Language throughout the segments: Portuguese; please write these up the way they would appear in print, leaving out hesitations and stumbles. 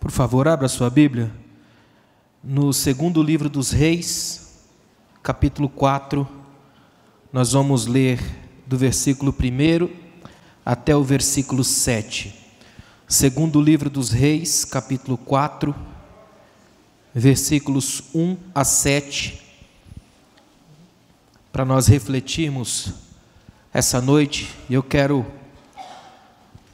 Por favor, abra sua Bíblia no segundo livro dos Reis, capítulo 4. Nós vamos ler do versículo 1 até o versículo 7. Segundo livro dos Reis, capítulo 4, versículos 1 a 7. Para nós refletirmos essa noite, eu quero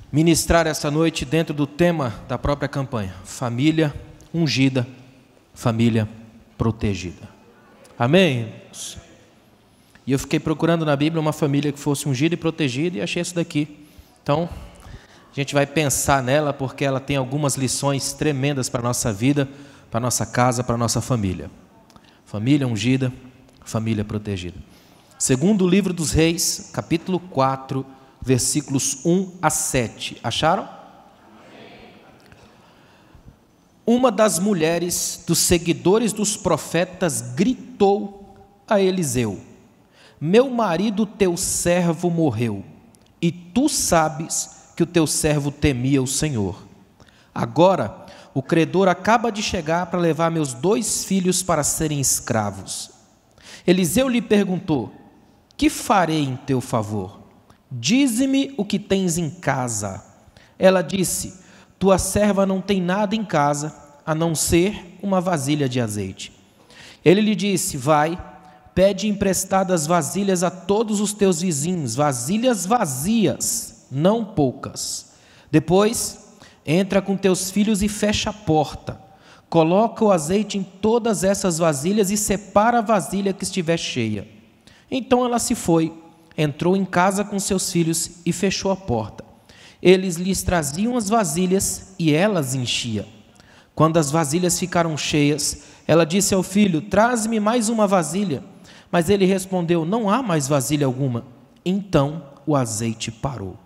ministrar essa noite dentro do tema da própria campanha: família ungida, família protegida. Amém? E eu fiquei procurando na Bíblia uma família que fosse ungida e protegida e achei essa daqui. Então, a gente vai pensar nela porque ela tem algumas lições tremendas para a nossa vida, para a nossa casa, para a nossa família. Família ungida, família protegida. Segundo livro dos Reis, capítulo 4, versículos 1 a 7. Acharam? Uma das mulheres dos seguidores dos profetas gritou a Eliseu: meu marido, teu servo, morreu, e tu sabes que o teu servo temia o Senhor. Agora, o credor acaba de chegar para levar meus 2 filhos para serem escravos. Eliseu lhe perguntou: que farei em teu favor? Dize-me o que tens em casa. Ela disse: tua serva não tem nada em casa, a não ser uma vasilha de azeite. Ele lhe disse: vai, pede emprestadas vasilhas a todos os teus vizinhos, vasilhas vazias, não poucas. Depois, entra com teus filhos e fecha a porta. Coloca o azeite em todas essas vasilhas e separa a vasilha que estiver cheia. Então ela se foi, entrou em casa com seus filhos e fechou a porta. Eles lhes traziam as vasilhas e ela as enchia. Quando as vasilhas ficaram cheias, ela disse ao filho: traze-me mais uma vasilha. Mas ele respondeu: não há mais vasilha alguma. Então o azeite parou.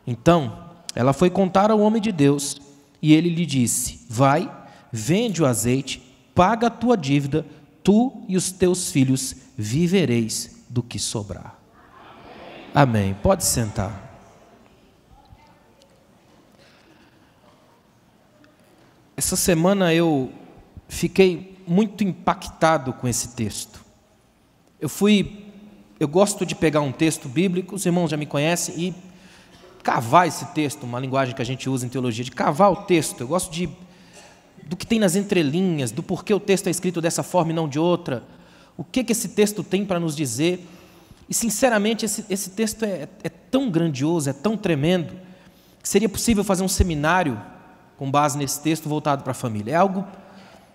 Então ela foi contar ao homem de Deus e ele lhe disse: vai, vende o azeite, paga a tua dívida, tu e os teus filhos vivereis do que sobrar. Amém. Pode sentar. Essa semana eu fiquei muito impactado com esse texto. Eu gosto de pegar um texto bíblico, os irmãos já me conhecem, e cavar esse texto, uma linguagem que a gente usa em teologia, de cavar o texto. Eu gosto do que tem nas entrelinhas, do porquê o texto é escrito dessa forma e não de outra, o que esse texto tem para nos dizer. E sinceramente esse texto é tão grandioso, é tão tremendo, que seria possível fazer um seminário com base nesse texto voltado para a família. É algo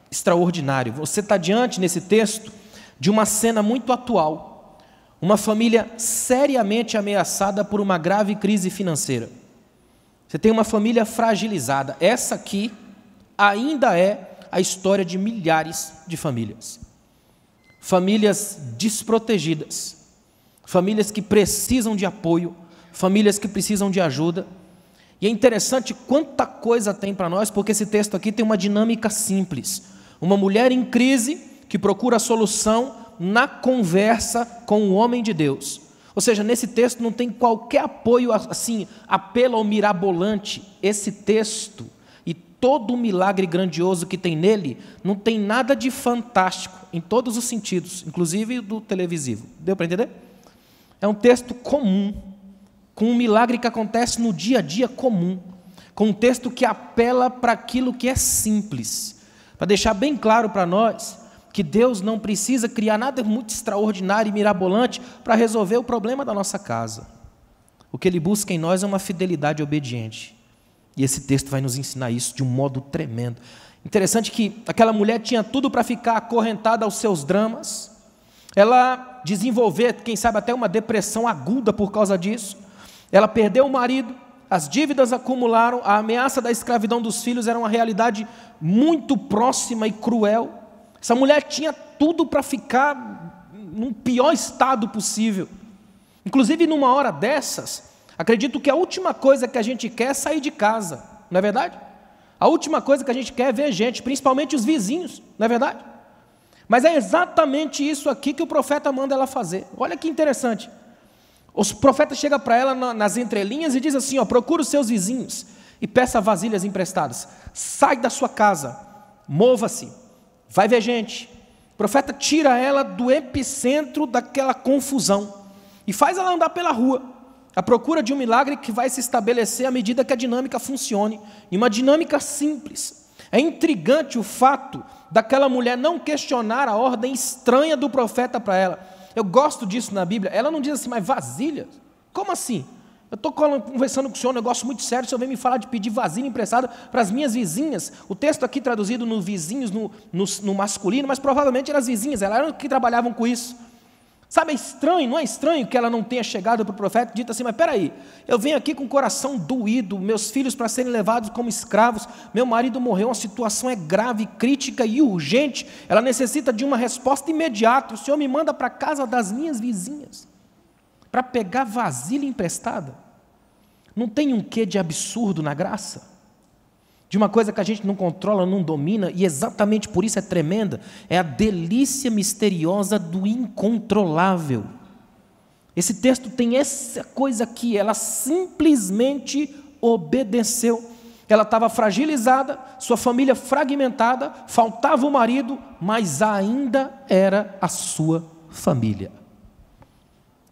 extraordinário. Você está diante nesse texto de uma cena muito atual, uma família seriamente ameaçada por uma grave crise financeira. Você tem uma família fragilizada. Essa aqui ainda é a história de milhares de famílias. Famílias desprotegidas, famílias que precisam de apoio, famílias que precisam de ajuda. E é interessante quanta coisa tem para nós, porque esse texto aqui tem uma dinâmica simples. Uma mulher em crise que procura a solução na conversa com o homem de Deus. Ou seja, nesse texto não tem qualquer apoio, assim, apelo ao mirabolante. Esse texto e todo o milagre grandioso que tem nele, não tem nada de fantástico, em todos os sentidos, inclusive do televisivo. Deu para entender? É um texto comum, com um milagre que acontece no dia a dia comum, com um texto que apela para aquilo que é simples, para deixar bem claro para nós que Deus não precisa criar nada muito extraordinário e mirabolante para resolver o problema da nossa casa. O que Ele busca em nós é uma fidelidade obediente, e esse texto vai nos ensinar isso de um modo tremendo. Interessante que aquela mulher tinha tudo para ficar acorrentada aos seus dramas, ela desenvolver, quem sabe até uma depressão aguda por causa disso. Ela perdeu o marido, as dívidas acumularam, a ameaça da escravidão dos filhos era uma realidade muito próxima e cruel. Essa mulher tinha tudo para ficar num pior estado possível. Inclusive, numa hora dessas, acredito que a última coisa que a gente quer é sair de casa, não é verdade? A última coisa que a gente quer é ver gente, principalmente os vizinhos, não é verdade? Mas é exatamente isso aqui que o profeta manda ela fazer. Olha que interessante. Os profetas chegam para ela nas entrelinhas e diz assim: procura os seus vizinhos e peça vasilhas emprestadas. Sai da sua casa, mova-se, vai ver gente. O profeta tira ela do epicentro daquela confusão e faz ela andar pela rua, à procura de um milagre que vai se estabelecer à medida que a dinâmica funcione, em uma dinâmica simples. É intrigante o fato daquela mulher não questionar a ordem estranha do profeta para ela. Eu gosto disso na Bíblia. Ela não diz assim, mas vasilha? Como assim? Eu estou conversando com o senhor, um negócio muito sério, o senhor vem me falar de pedir vasilha emprestada para as minhas vizinhas. O texto aqui traduzido no vizinhos, no masculino, mas provavelmente eram as vizinhas, elas eram que trabalhavam com isso. Sabe, é estranho, não é estranho que ela não tenha chegado para o profeta e dito assim, mas peraí, eu venho aqui com o coração doído, meus filhos para serem levados como escravos, meu marido morreu, a situação é grave, crítica e urgente, ela necessita de uma resposta imediata, o senhor me manda para a casa das minhas vizinhas, para pegar vasilha emprestada. Não tem um quê de absurdo na graça? De uma coisa que a gente não controla, não domina, e exatamente por isso é tremenda, é a delícia misteriosa do incontrolável. Esse texto tem essa coisa aqui, ela simplesmente obedeceu. Ela estava fragilizada, sua família fragmentada, faltava o marido, mas ainda era a sua família.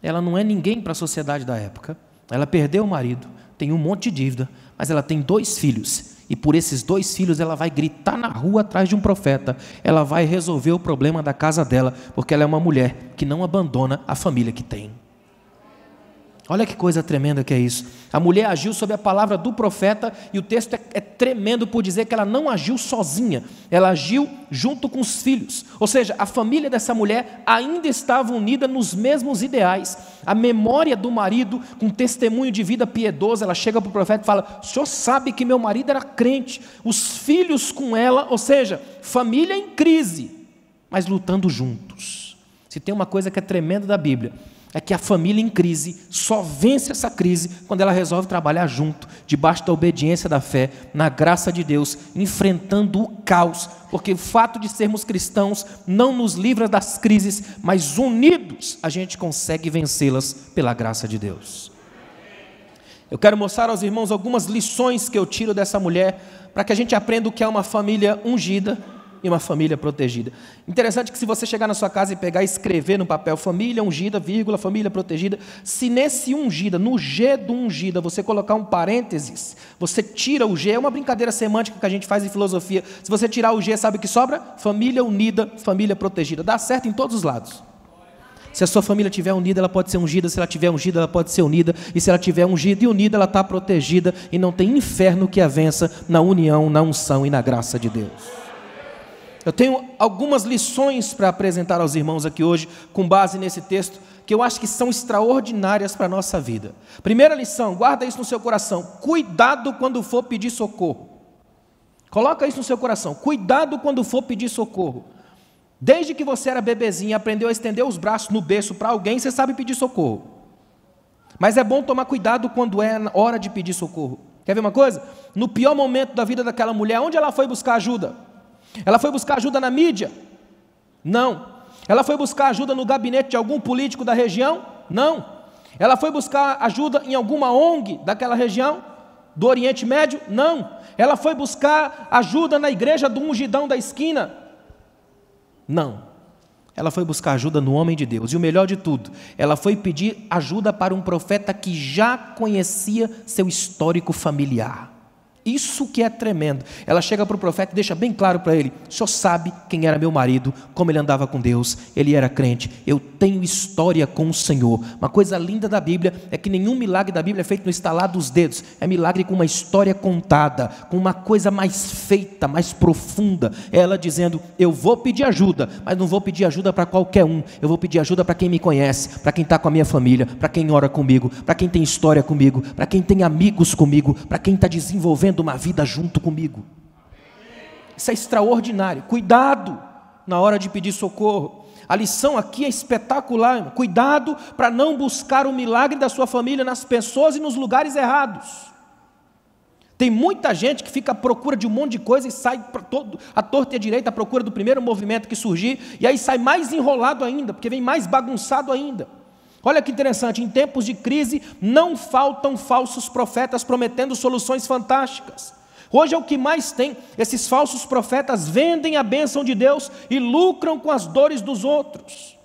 Ela não é ninguém para a sociedade da época, ela perdeu o marido, tem um monte de dívida, mas ela tem 2 filhos, e por esses 2 filhos ela vai gritar na rua atrás de um profeta, ela vai resolver o problema da casa dela, porque ela é uma mulher que não abandona a família que tem. Olha que coisa tremenda que é isso. A mulher agiu sob a palavra do profeta, e o texto é tremendo por dizer que ela não agiu sozinha, ela agiu junto com os filhos. Ou seja, a família dessa mulher ainda estava unida nos mesmos ideais. A memória do marido, com testemunho de vida piedosa, ela chega para o profeta e fala, o senhor sabe que meu marido era crente, os filhos com ela, ou seja, família em crise, mas lutando juntos. Se tem uma coisa que é tremenda da Bíblia, é que a família em crise só vence essa crise quando ela resolve trabalhar junto, debaixo da obediência da fé, na graça de Deus, enfrentando o caos, porque o fato de sermos cristãos não nos livra das crises, mas unidos a gente consegue vencê-las pela graça de Deus. Eu quero mostrar aos irmãos algumas lições que eu tiro dessa mulher, para que a gente aprenda o que é uma família ungida e uma família protegida. Interessante que se você chegar na sua casa e pegar e escrever no papel família ungida, vírgula, família protegida, se nesse ungida, no G do ungida, você colocar um parênteses, você tira o G, é uma brincadeira semântica que a gente faz em filosofia, se você tirar o G, sabe o que sobra? Família unida, família protegida, dá certo em todos os lados. Se a sua família estiver unida, ela pode ser ungida, se ela estiver ungida, ela pode ser unida, e se ela estiver ungida e unida, ela está protegida, e não tem inferno que a vença na união, na unção e na graça de Deus. Eu tenho algumas lições para apresentar aos irmãos aqui hoje, com base nesse texto, que eu acho que são extraordinárias para a nossa vida. Primeira lição, guarda isso no seu coração, cuidado quando for pedir socorro. Coloca isso no seu coração, cuidado quando for pedir socorro. Desde que você era bebezinho e aprendeu a estender os braços no berço para alguém, você sabe pedir socorro. Mas é bom tomar cuidado quando é hora de pedir socorro. Quer ver uma coisa? No pior momento da vida daquela mulher, onde ela foi buscar ajuda? Ela foi buscar ajuda na mídia? Não. Ela foi buscar ajuda no gabinete de algum político da região? Não. Ela foi buscar ajuda em alguma ONG daquela região? Do Oriente Médio? Não. Ela foi buscar ajuda na igreja do ungidão da esquina? Não. Ela foi buscar ajuda no homem de Deus. E o melhor de tudo, ela foi pedir ajuda para um profeta que já conhecia seu histórico familiar. Isso que é tremendo. Ela chega para o profeta e deixa bem claro para ele, o senhor sabe quem era meu marido, como ele andava com Deus, ele era crente, eu tenho história com o Senhor. Uma coisa linda da Bíblia é que nenhum milagre da Bíblia é feito no estalar dos dedos, é milagre com uma história contada, com uma coisa mais feita, mais profunda. Ela dizendo, eu vou pedir ajuda, mas não vou pedir ajuda para qualquer um, eu vou pedir ajuda para quem me conhece, para quem está com a minha família, para quem ora comigo, para quem tem história comigo, para quem tem amigos comigo, para quem está desenvolvendo uma vida junto comigo. Isso é extraordinário. Cuidado na hora de pedir socorro. A lição aqui é espetacular, irmão. Cuidado para não buscar o milagre da sua família nas pessoas e nos lugares errados. Tem muita gente que fica à procura de um monte de coisa e sai à torta e à direita à procura do primeiro movimento que surgir, e aí sai mais enrolado ainda, porque vem mais bagunçado ainda. Olha que interessante, em tempos de crise não faltam falsos profetas prometendo soluções fantásticas. Hoje é o que mais tem, esses falsos profetas vendem a bênção de Deus e lucram com as dores dos outros.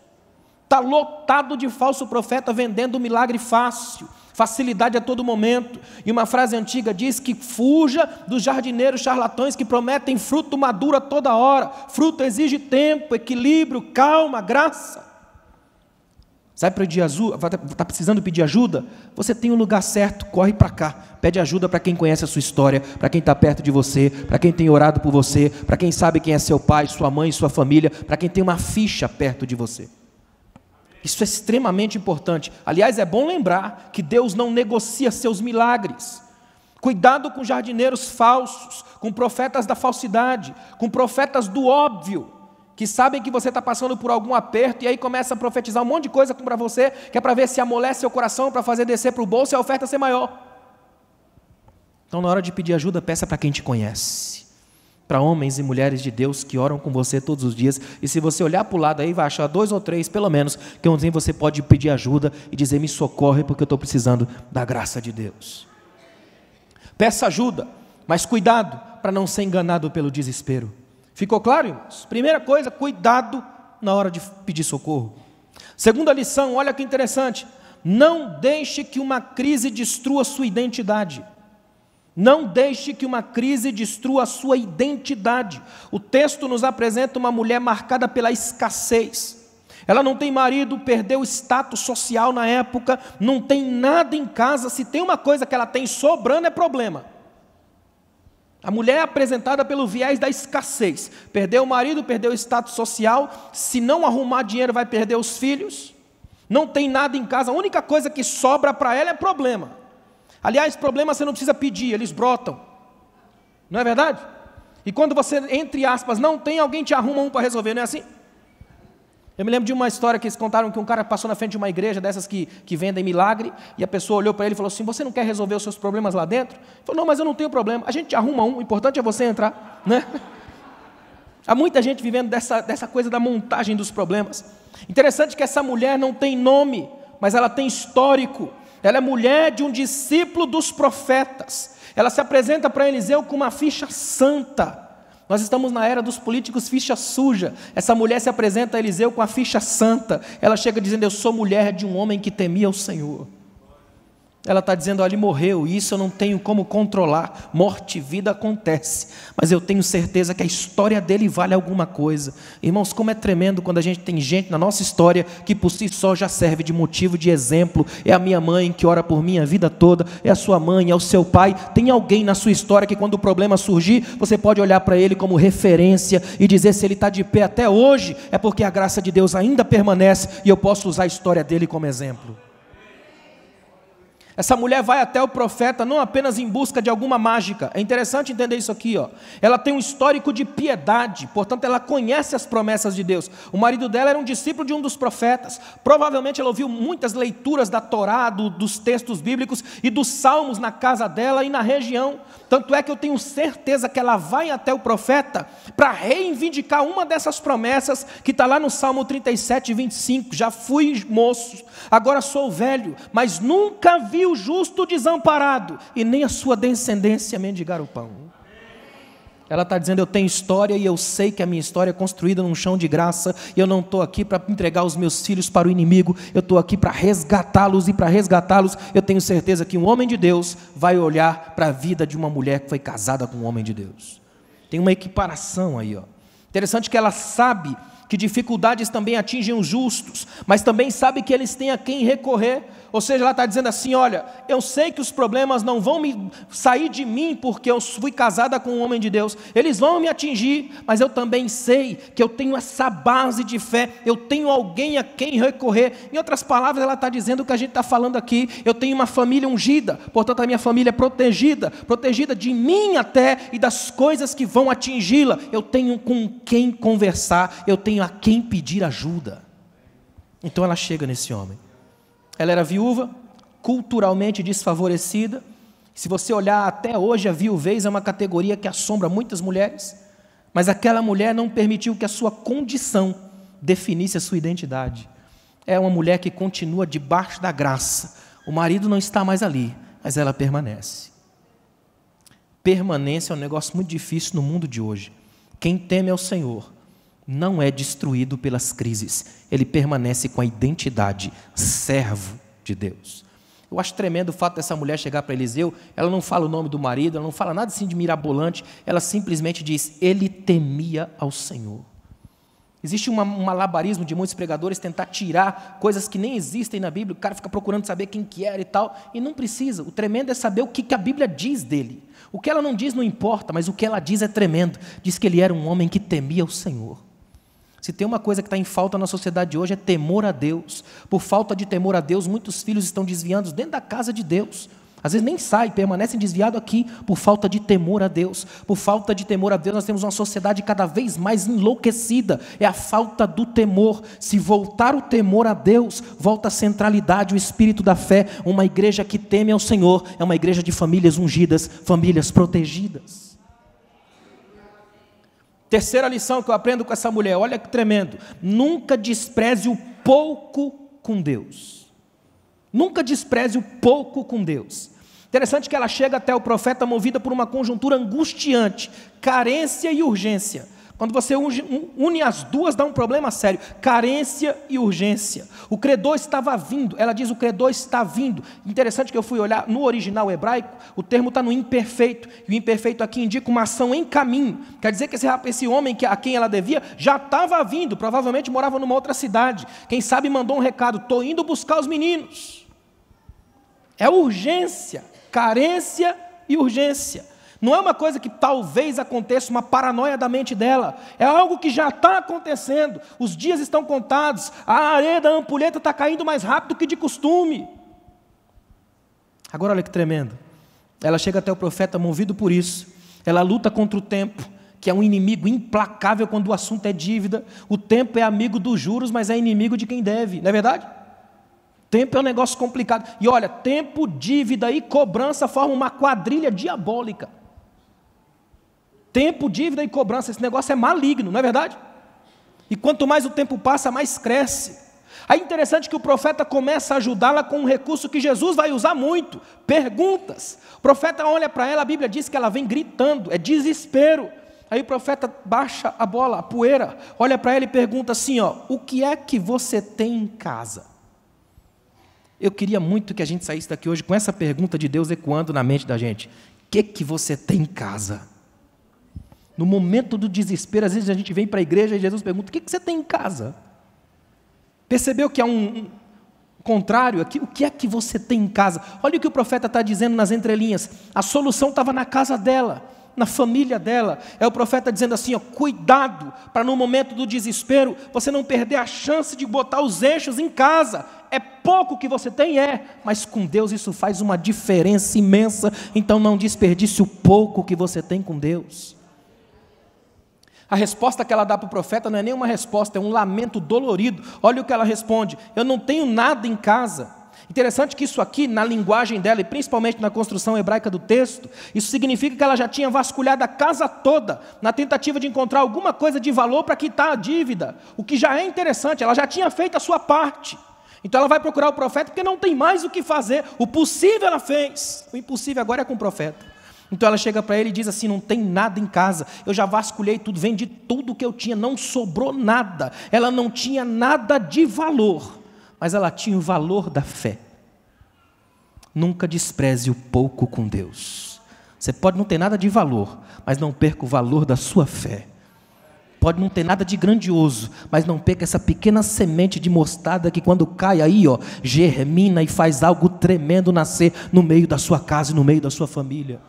Está lotado de falso profeta vendendo milagre fácil, facilidade a todo momento. E uma frase antiga diz que fuja dos jardineiros charlatães que prometem fruto maduro a toda hora. Fruto exige tempo, equilíbrio, calma, graça. Sai para pedir ajuda, está precisando pedir ajuda? Você tem o lugar certo, corre para cá. Pede ajuda para quem conhece a sua história, para quem está perto de você, para quem tem orado por você, para quem sabe quem é seu pai, sua mãe, sua família, para quem tem uma ficha perto de você. Isso é extremamente importante. Aliás, é bom lembrar que Deus não negocia seus milagres. Cuidado com jardineiros falsos, com profetas da falsidade, com profetas do óbvio, que sabem que você está passando por algum aperto e aí começa a profetizar um monte de coisa para você, que é para ver se amolece seu coração, para fazer descer para o bolso e a oferta ser maior. Então, na hora de pedir ajuda, peça para quem te conhece. Para homens e mulheres de Deus que oram com você todos os dias. E se você olhar para o lado aí, vai achar 2 ou 3, pelo menos, que ontem você pode pedir ajuda e dizer, me socorre porque eu estou precisando da graça de Deus. Peça ajuda, mas cuidado para não ser enganado pelo desespero. Ficou claro, irmãos? Primeira coisa, cuidado na hora de pedir socorro. Segunda lição, olha que interessante. Não deixe que uma crise destrua sua identidade. Não deixe que uma crise destrua a sua identidade. O texto nos apresenta uma mulher marcada pela escassez. Ela não tem marido, perdeu o status social na época, não tem nada em casa. Se tem uma coisa que ela tem sobrando é problema. A mulher é apresentada pelo viés da escassez. Perdeu o marido, perdeu o status social. Se não arrumar dinheiro vai perder os filhos. Não tem nada em casa, a única coisa que sobra para ela é problema. Aliás, problemas você não precisa pedir, eles brotam. Não é verdade? E quando você, entre aspas, não tem, alguém te arruma um para resolver, não é assim? Eu me lembro de uma história que eles contaram que um cara passou na frente de uma igreja, dessas que vendem milagre, e a pessoa olhou para ele e falou assim, você não quer resolver os seus problemas lá dentro? Ele falou, não, mas eu não tenho problema. A gente te arruma um, o importante é você entrar, né? Há muita gente vivendo dessa coisa da montagem dos problemas. Interessante que essa mulher não tem nome, mas ela tem histórico. Ela é mulher de um discípulo dos profetas. Ela se apresenta para Eliseu com uma ficha santa. Nós estamos na era dos políticos ficha suja. Essa mulher se apresenta a Eliseu com a ficha santa. Ela chega dizendo, eu sou mulher de um homem que temia o Senhor. Ela está dizendo, olha, ele morreu, e isso eu não tenho como controlar. Morte e vida acontece, mas eu tenho certeza que a história dele vale alguma coisa. Irmãos, como é tremendo quando a gente tem gente na nossa história que por si só já serve de motivo, de exemplo. É a minha mãe que ora por mim a vida toda, é a sua mãe, é o seu pai. Tem alguém na sua história que quando o problema surgir, você pode olhar para ele como referência e dizer, se ele está de pé até hoje, é porque a graça de Deus ainda permanece e eu posso usar a história dele como exemplo. Essa mulher vai até o profeta não apenas em busca de alguma mágica. É interessante entender isso aqui, ó. Ela tem um histórico de piedade, portanto ela conhece as promessas de Deus. O marido dela era um discípulo de um dos profetas. Provavelmente ela ouviu muitas leituras da Torá, dos textos bíblicos e dos salmos na casa dela e na região. Tanto é que eu tenho certeza que ela vai até o profeta para reivindicar uma dessas promessas que está lá no Salmo 37, 25. Já fui moço, agora sou velho, mas nunca vi o justo desamparado e nem a sua descendência mendigar o pão. Ela está dizendo, eu tenho história e eu sei que a minha história é construída num chão de graça, e eu não estou aqui para entregar os meus filhos para o inimigo, eu estou aqui para resgatá-los, e para resgatá-los eu tenho certeza que um homem de Deus vai olhar para a vida de uma mulher que foi casada com um homem de Deus. Tem uma equiparação aí, ó. Interessante que ela sabe que dificuldades também atingem os justos, mas também sabe que eles têm a quem recorrer. Ou seja, ela está dizendo assim, olha, eu sei que os problemas não vão me sair de mim porque eu fui casada com um homem de Deus, eles vão me atingir, mas eu também sei que eu tenho essa base de fé, eu tenho alguém a quem recorrer. Em outras palavras, ela está dizendo o que a gente está falando aqui, eu tenho uma família ungida, portanto a minha família é protegida de mim até e das coisas que vão atingi-la. Eu tenho com quem conversar, eu tenho a quem pedir ajuda. Então ela chega nesse homem. Ela era viúva, culturalmente desfavorecida. Se você olhar até hoje, a viuvez é uma categoria que assombra muitas mulheres, mas aquela mulher não permitiu que a sua condição definisse a sua identidade. É uma mulher que continua debaixo da graça. O marido não está mais ali, mas ela permanece. Permanência é um negócio muito difícil no mundo de hoje. Quem teme ao Senhor não é destruído pelas crises. Ele permanece com a identidade, servo de Deus. Eu acho tremendo o fato dessa mulher chegar para Eliseu, ela não fala o nome do marido, ela não fala nada assim de mirabolante, ela simplesmente diz, ele temia ao Senhor. Existe um malabarismo de muitos pregadores tentar tirar coisas que nem existem na Bíblia, o cara fica procurando saber quem que era e tal, e não precisa. O tremendo é saber o que a Bíblia diz dele. O que ela não diz não importa, mas o que ela diz é tremendo. Diz que ele era um homem que temia o Senhor. Se tem uma coisa que está em falta na sociedade hoje é temor a Deus. Por falta de temor a Deus, muitos filhos estão desviando dentro da casa de Deus. Às vezes nem saem, permanecem desviados aqui por falta de temor a Deus. Por falta de temor a Deus, nós temos uma sociedade cada vez mais enlouquecida. É a falta do temor. Se voltar o temor a Deus, volta a centralidade, o espírito da fé. Uma igreja que teme ao Senhor é uma igreja de famílias ungidas, famílias protegidas. Terceira lição que eu aprendo com essa mulher, olha que tremendo. Nunca despreze o pouco com Deus. Nunca despreze o pouco com Deus. Interessante que ela chega até o profeta movida por uma conjuntura angustiante, carência e urgência. Quando você une as duas, dá um problema sério. Carência e urgência. O credor estava vindo. Ela diz, o credor está vindo. Interessante que eu fui olhar, no original hebraico, o termo está no imperfeito. E o imperfeito aqui indica uma ação em caminho. Quer dizer que esse homem a quem ela devia já estava vindo. Provavelmente morava numa outra cidade. Quem sabe mandou um recado, estou indo buscar os meninos. É urgência, carência e urgência. Não é uma coisa que talvez aconteça, uma paranoia da mente dela. É algo que já está acontecendo. Os dias estão contados. A areia da ampulheta está caindo mais rápido que de costume. Agora olha que tremendo. Ela chega até o profeta movido por isso. Ela luta contra o tempo, que é um inimigo implacável quando o assunto é dívida. O tempo é amigo dos juros, mas é inimigo de quem deve. Não é verdade? Tempo é um negócio complicado. E olha, tempo, dívida e cobrança formam uma quadrilha diabólica. Tempo, dívida e cobrança, esse negócio é maligno, não é verdade? E quanto mais o tempo passa, mais cresce. Aí é interessante que o profeta começa a ajudá-la com um recurso que Jesus vai usar muito, perguntas. O profeta olha para ela, a Bíblia diz que ela vem gritando, é desespero. Aí o profeta baixa a bola, a poeira, olha para ela e pergunta assim, o que é que você tem em casa? Eu queria muito que a gente saísse daqui hoje com essa pergunta de Deus ecoando na mente da gente. O que você tem em casa? No momento do desespero, às vezes a gente vem para a igreja e Jesus pergunta, o que você tem em casa? Percebeu que há um contrário aqui? O que é que você tem em casa? Olha o que o profeta está dizendo nas entrelinhas. A solução estava na casa dela, na família dela. É o profeta dizendo assim, cuidado, para no momento do desespero, você não perder a chance de botar os eixos em casa. É pouco que você tem, mas com Deus isso faz uma diferença imensa. Então não desperdice o pouco que você tem com Deus. A resposta que ela dá para o profeta não é nenhuma resposta, é um lamento dolorido. Olha o que ela responde, eu não tenho nada em casa. Interessante que isso aqui, na linguagem dela, e principalmente na construção hebraica do texto, isso significa que ela já tinha vasculhado a casa toda, na tentativa de encontrar alguma coisa de valor para quitar a dívida, o que já é interessante, ela já tinha feito a sua parte. Então ela vai procurar o profeta porque não tem mais o que fazer, o possível ela fez, o impossível agora é com o profeta. Então ela chega para ele e diz assim, não tem nada em casa, eu já vasculhei tudo, vendi tudo que eu tinha, não sobrou nada. Ela não tinha nada de valor, mas ela tinha o valor da fé. Nunca despreze o pouco com Deus. Você pode não ter nada de valor, mas não perca o valor da sua fé. Pode não ter nada de grandioso, mas não perca essa pequena semente de mostarda que quando cai aí, germina e faz algo tremendo nascer no meio da sua casa e no meio da sua família.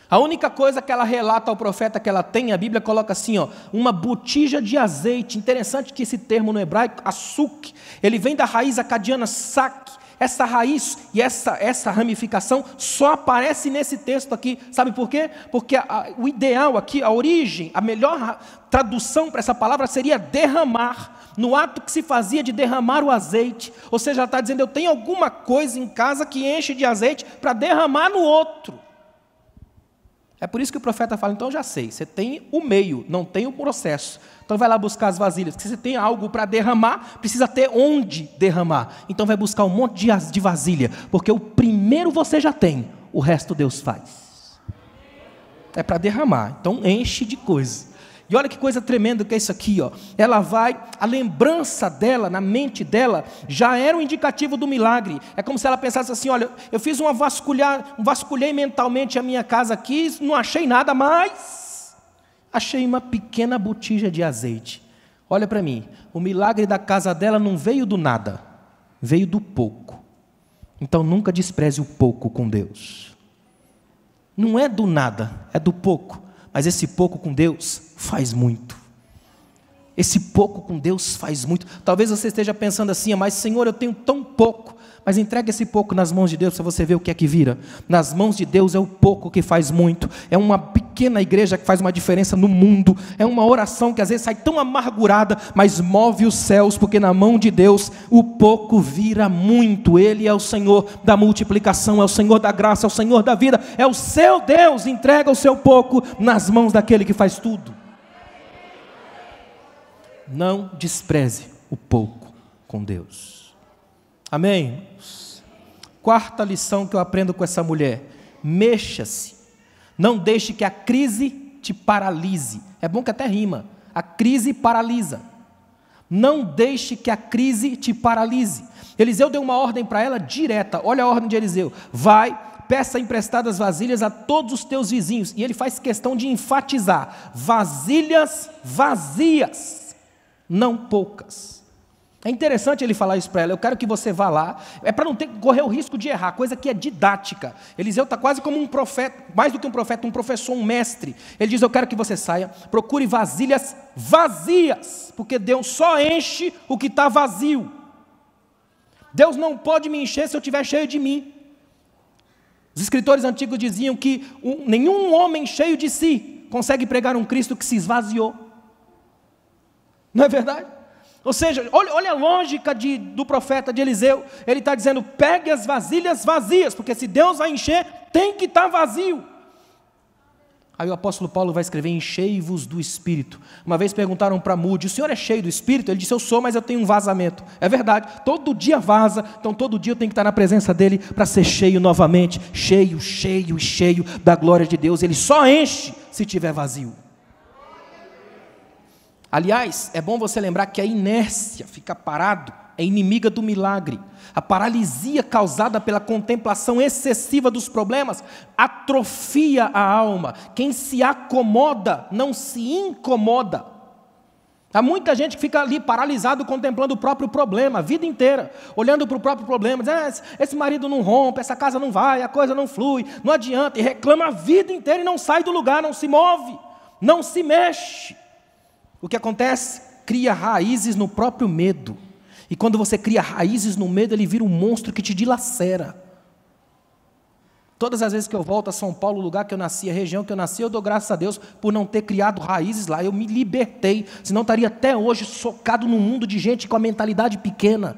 A única coisa que ela relata ao profeta que ela tem, a Bíblia coloca assim, uma botija de azeite. Interessante que esse termo no hebraico, açúcar, ele vem da raiz acadiana sak. Essa raiz e essa ramificação só aparece nesse texto aqui. Sabe por quê? Porque o ideal aqui, a origem, a melhor tradução para essa palavra seria derramar. No ato que se fazia de derramar o azeite. Ou seja, ela está dizendo, eu tenho alguma coisa em casa que enche de azeite para derramar no outro. É por isso que o profeta fala, então eu já sei, você tem o meio, não tem o processo. Então vai lá buscar as vasilhas, porque você tem algo para derramar, precisa ter onde derramar. Então vai buscar um monte de vasilha, porque o primeiro você já tem, o resto Deus faz. É para derramar, então enche de coisa. E olha que coisa tremenda que é isso aqui, ó. Ela vai, a lembrança dela, na mente dela, já era um indicativo do milagre. É como se ela pensasse assim, olha, eu fiz vasculhei mentalmente a minha casa aqui, não achei nada, mas achei uma pequena botija de azeite. Olha para mim, o milagre da casa dela não veio do nada, veio do pouco. Então nunca despreze o pouco com Deus. Não é do nada, é do pouco. Mas esse pouco com Deus faz muito. Esse pouco com Deus faz muito. Talvez você esteja pensando assim, mas Senhor, eu tenho tão pouco. Mas entrega esse pouco nas mãos de Deus para você ver o que é que vira. Nas mãos de Deus é o pouco que faz muito. É uma pequena igreja que faz uma diferença no mundo. É uma oração que às vezes sai tão amargurada, mas move os céus, porque na mão de Deus o pouco vira muito. Ele é o Senhor da multiplicação, é o Senhor da graça, é o Senhor da vida. É o seu Deus, entrega o seu pouco nas mãos daquele que faz tudo. Não despreze o pouco com Deus. Amém? Quarta lição que eu aprendo com essa mulher: mexa-se, não deixe que a crise te paralise. É bom que até rima, a crise paralisa. Não deixe que a crise te paralise. Eliseu deu uma ordem para ela direta, olha a ordem de Eliseu: vai, peça emprestadas vasilhas a todos os teus vizinhos. E ele faz questão de enfatizar: vasilhas vazias, não poucas. É interessante ele falar isso para ela: eu quero que você vá lá, é para não correr o risco de errar, coisa que é didática. Eliseu está quase como um profeta, mais do que um profeta, um professor, um mestre. Ele diz: eu quero que você saia, procure vasilhas vazias, porque Deus só enche o que está vazio. Deus não pode me encher se eu estiver cheio de mim. Os escritores antigos diziam que nenhum homem cheio de si consegue pregar um Cristo que se esvaziou. Não é verdade? Ou seja, olha a lógica do profeta de Eliseu. Ele está dizendo: pegue as vasilhas vazias, porque se Deus vai encher, tem que estar vazio. Aí o apóstolo Paulo vai escrever: enchei-vos do Espírito. Uma vez perguntaram para Moody: o senhor é cheio do Espírito? Ele disse: eu sou, mas eu tenho um vazamento. É verdade, todo dia vaza, então todo dia eu tenho que estar na presença dele para ser cheio novamente. Cheio, cheio, cheio da glória de Deus. Ele só enche se tiver vazio. Aliás, é bom você lembrar que a inércia, ficar parado, é inimiga do milagre. A paralisia causada pela contemplação excessiva dos problemas atrofia a alma. Quem se acomoda não se incomoda. Há muita gente que fica ali paralisado contemplando o próprio problema a vida inteira, olhando para o próprio problema, dizendo: esse marido não rompe, essa casa não vai, a coisa não flui, não adianta, e reclama a vida inteira e não sai do lugar, não se move, não se mexe. O que acontece? Cria raízes no próprio medo. E quando você cria raízes no medo, ele vira um monstro que te dilacera. Todas as vezes que eu volto a São Paulo, o lugar que eu nasci, a região que eu nasci, eu dou graças a Deus por não ter criado raízes lá. Eu me libertei, senão estaria até hoje socado num mundo de gente com a mentalidade pequena.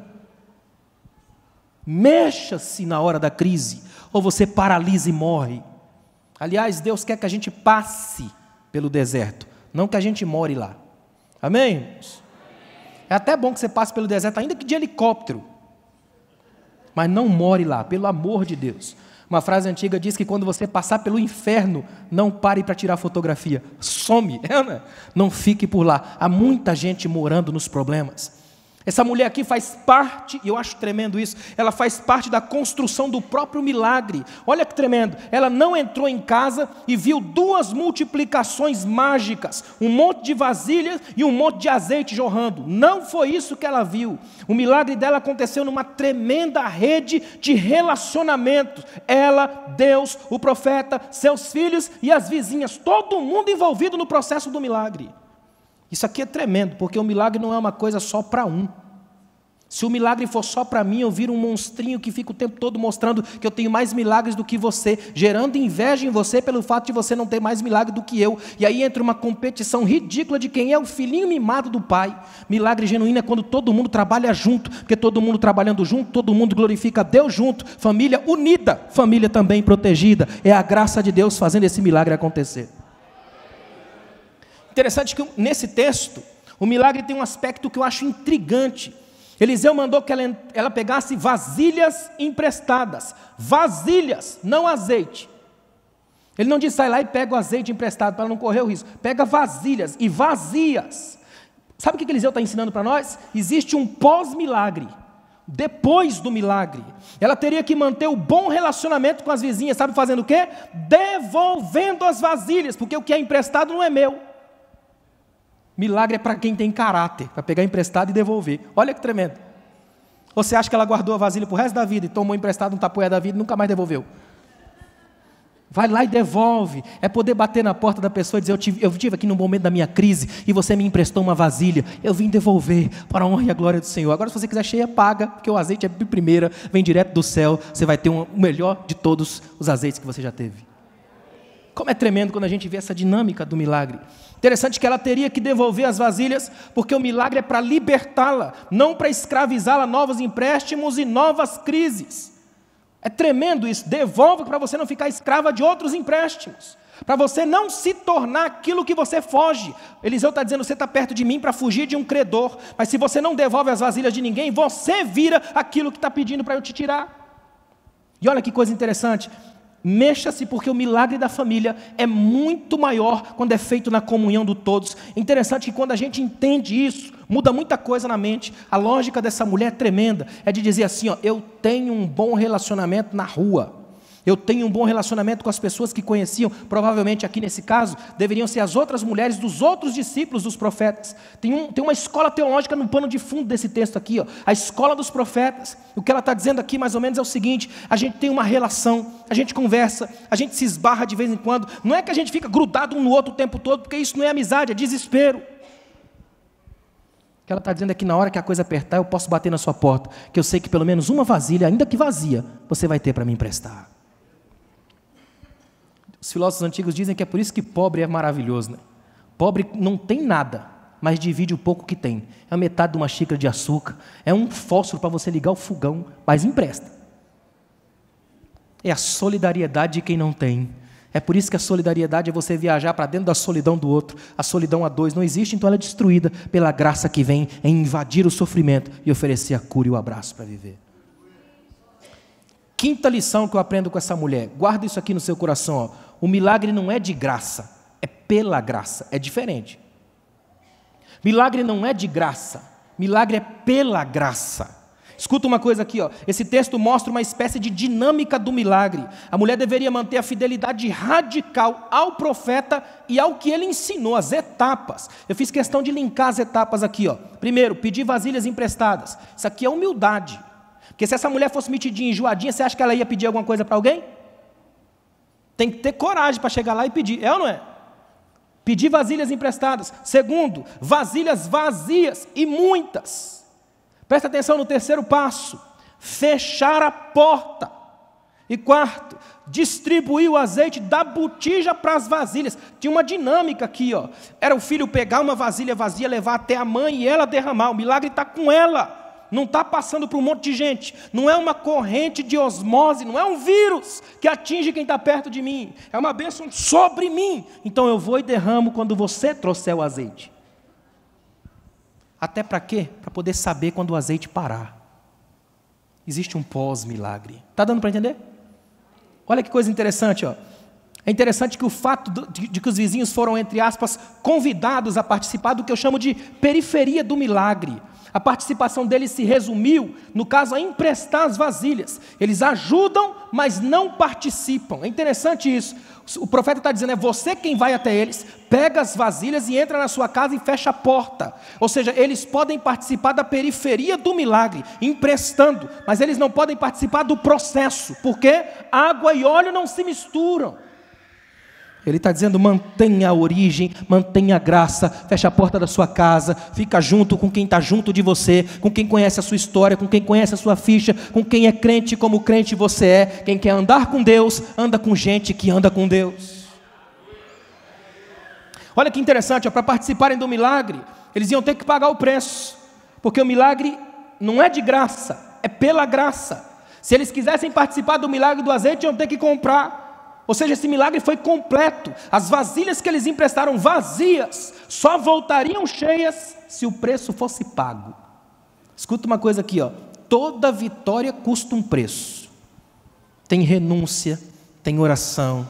Mexa-se na hora da crise, ou você paralisa e morre. Aliás, Deus quer que a gente passe pelo deserto, não que a gente more lá. Amém? É até bom que você passe pelo deserto, ainda que de helicóptero, mas não more lá, pelo amor de Deus. Uma frase antiga diz que quando você passar pelo inferno, não pare para tirar fotografia, some, não fique por lá. Há muita gente morando nos problemas. Essa mulher aqui faz parte, e eu acho tremendo isso, ela faz parte da construção do próprio milagre. Olha que tremendo, ela não entrou em casa e viu duas multiplicações mágicas, um monte de vasilhas e um monte de azeite jorrando. Não foi isso que ela viu. O milagre dela aconteceu numa tremenda rede de relacionamentos. Ela, Deus, o profeta, seus filhos e as vizinhas, todo mundo envolvido no processo do milagre. Isso aqui é tremendo, porque o milagre não é uma coisa só para um. Se o milagre for só para mim, eu viro um monstrinho que fica o tempo todo mostrando que eu tenho mais milagres do que você, gerando inveja em você pelo fato de você não ter mais milagre do que eu. E aí entra uma competição ridícula de quem é o filhinho mimado do pai. Milagre genuíno é quando todo mundo trabalha junto, porque todo mundo trabalhando junto, todo mundo glorifica a Deus junto, família unida, família também protegida. É a graça de Deus fazendo esse milagre acontecer. Interessante que nesse texto, o milagre tem um aspecto que eu acho intrigante. Eliseu mandou que ela pegasse vasilhas emprestadas. Vasilhas, não azeite. Ele não disse, sai lá e pega o azeite emprestado, para não correr o risco. Pega vasilhas e vazias. Sabe o que Eliseu está ensinando para nós? Existe um pós-milagre. Depois do milagre. Ela teria que manter o bom relacionamento com as vizinhas. Sabe fazendo o quê? Devolvendo as vasilhas, porque o que é emprestado não é meu. Milagre é para quem tem caráter, para pegar emprestado e devolver. Olha que tremendo. Ou você acha que ela guardou a vasilha para o resto da vida e tomou emprestado um tapoé da vida e nunca mais devolveu? Vai lá e devolve. É poder bater na porta da pessoa e dizer, eu estive aqui no momento da minha crise e você me emprestou uma vasilha. Eu vim devolver para a honra e a glória do Senhor. Agora, se você quiser cheia, paga, porque o azeite é de primeira, vem direto do céu. Você vai ter o melhor de todos os azeites que você já teve. Como é tremendo quando a gente vê essa dinâmica do milagre. Interessante que ela teria que devolver as vasilhas, porque o milagre é para libertá-la, não para escravizá-la a novos empréstimos e novas crises. É tremendo isso. Devolve para você não ficar escrava de outros empréstimos, para você não se tornar aquilo que você foge. Eliseu está dizendo, você está perto de mim para fugir de um credor, mas se você não devolve as vasilhas de ninguém, você vira aquilo que está pedindo para eu te tirar. E olha que coisa interessante. Mexa-se, porque o milagre da família é muito maior quando é feito na comunhão do todos. Interessante que quando a gente entende isso, muda muita coisa na mente. A lógica dessa mulher é tremenda, é de dizer assim, eu tenho um bom relacionamento na rua, eu tenho um bom relacionamento com as pessoas que conheciam, provavelmente aqui nesse caso, deveriam ser as outras mulheres dos outros discípulos dos profetas. Tem uma escola teológica no pano de fundo desse texto aqui, a escola dos profetas. O que ela está dizendo aqui mais ou menos é o seguinte, a gente tem uma relação, a gente conversa, a gente se esbarra de vez em quando, não é que a gente fica grudado um no outro o tempo todo, porque isso não é amizade, é desespero. O que ela está dizendo é que na hora que a coisa apertar, eu posso bater na sua porta, que eu sei que pelo menos uma vasilha, ainda que vazia, você vai ter para me emprestar. Os filósofos antigos dizem que é por isso que pobre é maravilhoso, né? Pobre não tem nada, mas divide o pouco que tem. É a metade de uma xícara de açúcar, é um fósforo para você ligar o fogão, mas empresta. É a solidariedade de quem não tem. É por isso que a solidariedade é você viajar para dentro da solidão do outro. A solidão a dois não existe, então ela é destruída pela graça que vem em invadir o sofrimento e oferecer a cura e o abraço para viver. Quinta lição que eu aprendo com essa mulher, guarda isso aqui no seu coração, o milagre não é de graça, é pela graça, é diferente. Milagre não é de graça, milagre é pela graça. Escuta uma coisa aqui, esse texto mostra uma espécie de dinâmica do milagre. A mulher deveria manter a fidelidade radical ao profeta e ao que ele ensinou, as etapas. Eu fiz questão de linkar as etapas aqui. Primeiro, pedir vasilhas emprestadas. Isso aqui é humildade. Porque se essa mulher fosse metidinha, enjoadinha, você acha que ela ia pedir alguma coisa para alguém? Tem que ter coragem para chegar lá e pedir, é ou não é? Pedir vasilhas emprestadas. Segundo, vasilhas vazias e muitas. Presta atenção no terceiro passo, fechar a porta. E quarto, distribuir o azeite da botija para as vasilhas. Tinha uma dinâmica aqui, era o filho pegar uma vasilha vazia, levar até a mãe e ela derramar. O milagre está com ela. Não está passando por um monte de gente, não é uma corrente de osmose, não é um vírus que atinge quem está perto de mim, é uma bênção sobre mim, então eu vou e derramo quando você trouxer o azeite. Até para quê? Para poder saber quando o azeite parar. Existe um pós-milagre. Está dando para entender? Olha que coisa interessante, É interessante que o fato de que os vizinhos foram, entre aspas, convidados a participar do que eu chamo de periferia do milagre. A participação deles se resumiu, no caso, a emprestar as vasilhas. Eles ajudam, mas não participam. É interessante isso. O profeta está dizendo, é você quem vai até eles, pega as vasilhas e entra na sua casa e fecha a porta. Ou seja, eles podem participar da periferia do milagre, emprestando, mas eles não podem participar do processo, porque água e óleo não se misturam. Ele está dizendo: mantenha a origem, mantenha a graça, feche a porta da sua casa, fica junto com quem está junto de você, com quem conhece a sua história, com quem conhece a sua ficha, com quem é crente como crente você é. Quem quer andar com Deus, anda com gente que anda com Deus. Olha que interessante, para participarem do milagre, eles iam ter que pagar o preço, porque o milagre não é de graça, é pela graça. Se eles quisessem participar do milagre do azeite, iam ter que comprar. Ou seja, esse milagre foi completo. As vasilhas que eles emprestaram vazias só voltariam cheias se o preço fosse pago. Escuta uma coisa aqui, ó. Toda vitória custa um preço. Tem renúncia, tem oração,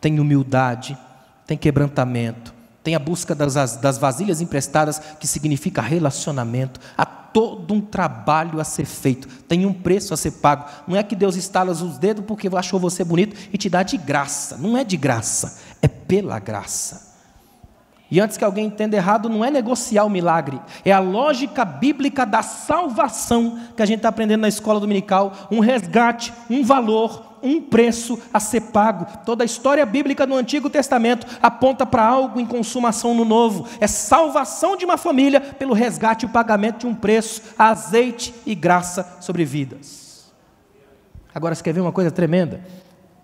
tem humildade, tem quebrantamento, tem a busca das vasilhas emprestadas, que significa relacionamento. Há todo um trabalho a ser feito, tem um preço a ser pago. Não é que Deus estala os dedos porque achou você bonito e te dá de graça. Não é de graça, é pela graça. E antes que alguém entenda errado, não é negociar o milagre, é a lógica bíblica da salvação que a gente está aprendendo na escola dominical. Um resgate, um valor, um preço a ser pago. Toda a história bíblica no Antigo Testamento aponta para algo em consumação no Novo. É salvação de uma família pelo resgate e o pagamento de um preço, azeite e graça sobre vidas. Agora, você quer ver uma coisa tremenda?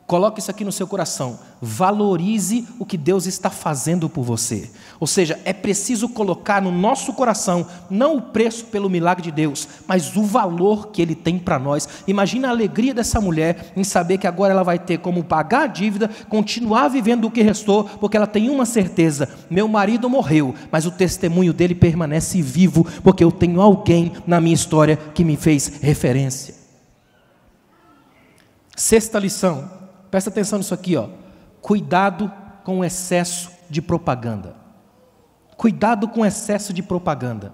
Coloque isso aqui no seu coração. Valorize o que Deus está fazendo por você. Ou seja, é preciso colocar no nosso coração não o preço pelo milagre de Deus, mas o valor que Ele tem para nós. Imagina a alegria dessa mulher em saber que agora ela vai ter como pagar a dívida, continuar vivendo o que restou, porque ela tem uma certeza: meu marido morreu, mas o testemunho dele permanece vivo, porque eu tenho alguém na minha história que me fez referência. Sexta lição. Presta atenção nisso aqui, ó. Cuidado com o excesso de propaganda. Cuidado com o excesso de propaganda.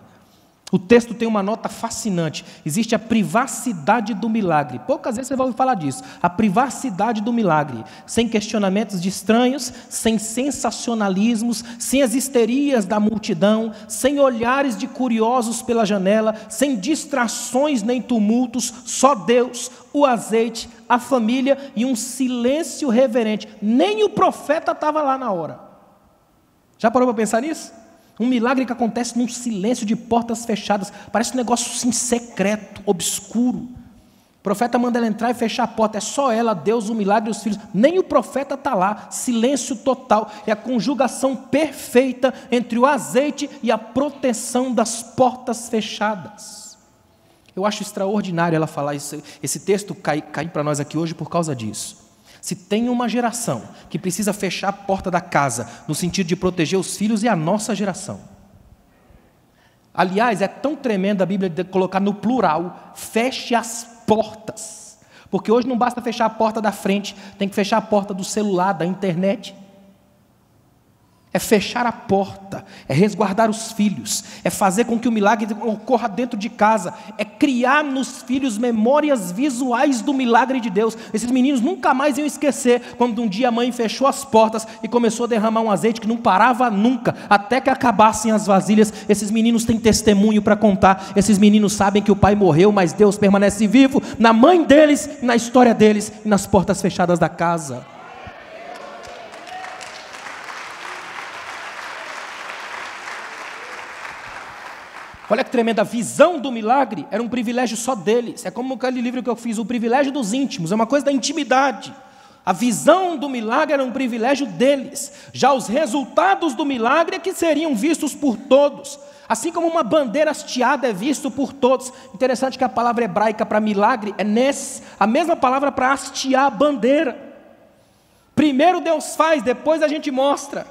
O texto tem uma nota fascinante. Existe a privacidade do milagre. Poucas vezes você vai ouvir falar disso. A privacidade do milagre. Sem questionamentos de estranhos, sem sensacionalismos, sem as histerias da multidão, sem olhares de curiosos pela janela, sem distrações nem tumultos, só Deus, o azeite, a família e um silêncio reverente. Nem o profeta estava lá na hora. Já parou para pensar nisso? Um milagre que acontece num silêncio de portas fechadas. Parece um negócio assim, secreto, obscuro. O profeta manda ela entrar e fechar a porta. É só ela, Deus, o milagre e os filhos. Nem o profeta está lá. Silêncio total. É a conjugação perfeita entre o azeite e a proteção das portas fechadas. Eu acho extraordinário ela falar isso. Esse texto cai para nós aqui hoje por causa disso. Se tem uma geração que precisa fechar a porta da casa, no sentido de proteger os filhos, é a nossa geração. Aliás, é tão tremenda a Bíblia de colocar no plural: feche as portas. Porque hoje não basta fechar a porta da frente, tem que fechar a porta do celular, da internet. É fechar a porta, é resguardar os filhos, é fazer com que o milagre ocorra dentro de casa, é criar nos filhos memórias visuais do milagre de Deus. Esses meninos nunca mais iam esquecer quando um dia a mãe fechou as portas e começou a derramar um azeite que não parava nunca, até que acabassem as vasilhas. Esses meninos têm testemunho para contar. Esses meninos sabem que o pai morreu, mas Deus permanece vivo na mãe deles, na história deles e nas portas fechadas da casa. Olha que tremenda, a visão do milagre era um privilégio só deles. É como aquele livro que eu fiz, o privilégio dos íntimos, é uma coisa da intimidade. A visão do milagre era um privilégio deles. Já os resultados do milagre é que seriam vistos por todos. Assim como uma bandeira hasteada é visto por todos. Interessante que a palavra hebraica para milagre é nes, a mesma palavra para hastear a bandeira. Primeiro Deus faz, depois a gente mostra.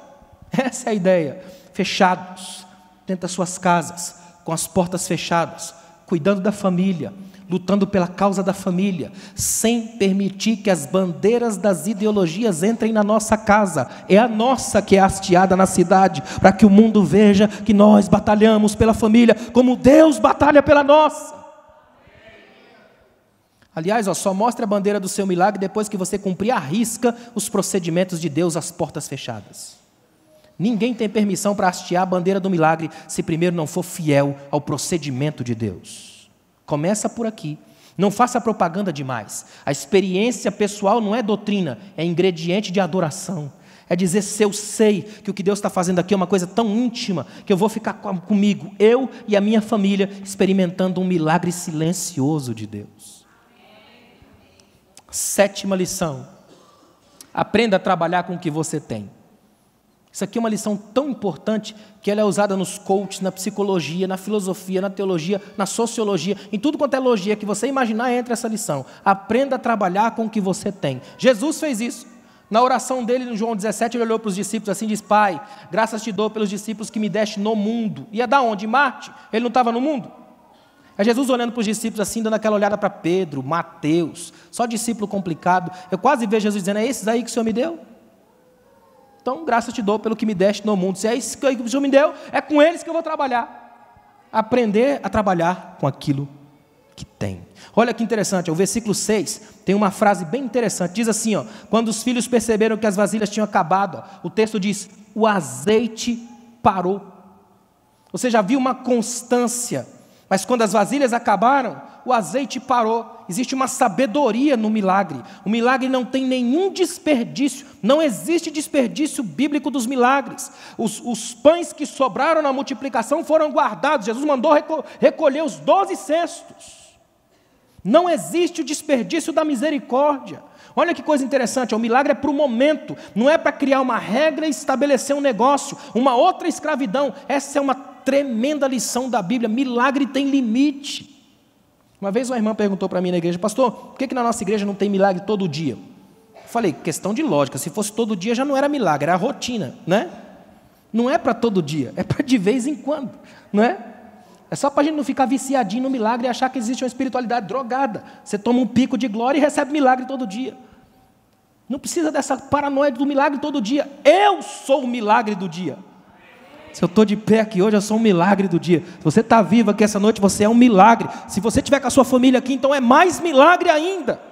Essa é a ideia. Fechados dentro das suas casas, com as portas fechadas, cuidando da família, lutando pela causa da família, sem permitir que as bandeiras das ideologias entrem na nossa casa. É a nossa que é hasteada na cidade, para que o mundo veja que nós batalhamos pela família, como Deus batalha pela nossa. Aliás, só mostre a bandeira do seu milagre depois que você cumprir à risca os procedimentos de Deus às portas fechadas. Ninguém tem permissão para hastear a bandeira do milagre se primeiro não for fiel ao procedimento de Deus. Começa por aqui. Não faça propaganda demais. A experiência pessoal não é doutrina, é ingrediente de adoração. É dizer se eu sei que o que Deus está fazendo aqui é uma coisa tão íntima que eu vou ficar comigo, eu e a minha família, experimentando um milagre silencioso de Deus. 7ª lição: aprenda a trabalhar com o que você tem. Isso aqui é uma lição tão importante que ela é usada nos coaches, na psicologia, na filosofia, na teologia, na sociologia, em tudo quanto é logia que você imaginar entra essa lição. Aprenda a trabalhar com o que você tem. Jesus fez isso. Na oração dele, no João 17, ele olhou para os discípulos assim e diz: Pai, graças te dou pelos discípulos que me deste no mundo. Ia dar onde? Em Marte? Ele não estava no mundo? É Jesus olhando para os discípulos assim, dando aquela olhada para Pedro, Mateus, só discípulo complicado. Eu quase vejo Jesus dizendo: é esses aí que o Senhor me deu? Então, graças te dou pelo que me deste no mundo. Se é isso que o Senhor me deu, é com eles que eu vou trabalhar. Aprender a trabalhar com aquilo que tem. Olha que interessante, o versículo 6 tem uma frase bem interessante, diz assim, ó: quando os filhos perceberam que as vasilhas tinham acabado, o texto diz: o azeite parou. Você já viu uma constância, mas quando as vasilhas acabaram, o azeite parou. Existe uma sabedoria no milagre. O milagre não tem nenhum desperdício, não existe desperdício bíblico dos milagres. Os pães que sobraram na multiplicação foram guardados, Jesus mandou recolher os 12 cestos. Não existe o desperdício da misericórdia. Olha que coisa interessante, o milagre é para o momento, não é para criar uma regra e estabelecer um negócio, uma outra escravidão. Essa é uma tremenda lição da Bíblia. Milagre tem limite. Uma vez uma irmã perguntou para mim na igreja: pastor, por que na nossa igreja não tem milagre todo dia? Eu falei: questão de lógica, se fosse todo dia já não era milagre, era rotina, né? Não é para todo dia, é para de vez em quando, não é? É só para a gente não ficar viciadinho no milagre e achar que existe uma espiritualidade drogada. Você toma um pico de glória e recebe milagre todo dia. Não precisa dessa paranoia do milagre todo dia. Eu sou o milagre do dia. Se eu estou de pé aqui hoje, eu sou um milagre do dia. Se você está vivo aqui essa noite, você é um milagre. Se você estiver com a sua família aqui, então é mais milagre ainda.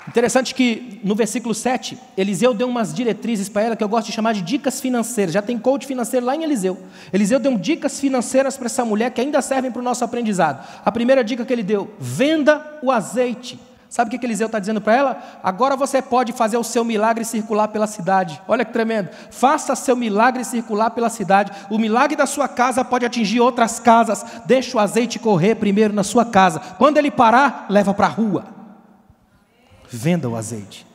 Interessante que no versículo 7, Eliseu deu umas diretrizes para ela que eu gosto de chamar de dicas financeiras. Já tem coach financeiro lá em Eliseu. Eliseu deu dicas financeiras para essa mulher que ainda servem para o nosso aprendizado. A primeira dica que ele deu: venda o azeite. Sabe o que Eliseu está dizendo para ela? Agora você pode fazer o seu milagre circular pela cidade. Olha que tremendo. Faça seu milagre circular pela cidade. O milagre da sua casa pode atingir outras casas. Deixa o azeite correr primeiro na sua casa. Quando ele parar, leva para a rua. Venda o azeite.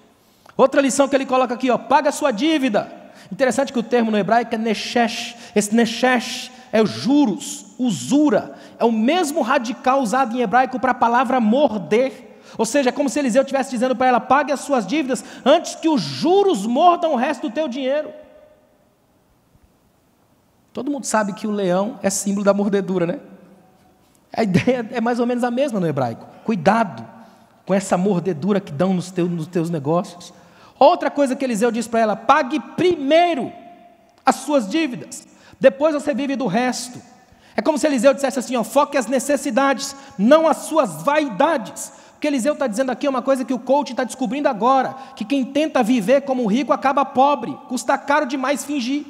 Outra lição que ele coloca aqui, ó: paga a sua dívida. Interessante que o termo no hebraico é neshesh. Esse neshesh é os juros, usura. É o mesmo radical usado em hebraico para a palavra morder. Ou seja, é como se Eliseu estivesse dizendo para ela: pague as suas dívidas antes que os juros mordam o resto do teu dinheiro. Todo mundo sabe que o leão é símbolo da mordedura, né? A ideia é mais ou menos a mesma no hebraico. Cuidado com essa mordedura que dão nos teus negócios. Outra coisa que Eliseu diz para ela: pague primeiro as suas dívidas, depois você vive do resto. É como se Eliseu dissesse assim, ó: foque as necessidades, não as suas vaidades. O que Eliseu está dizendo aqui é uma coisa que o coach está descobrindo agora, que quem tenta viver como rico acaba pobre, custa caro demais fingir.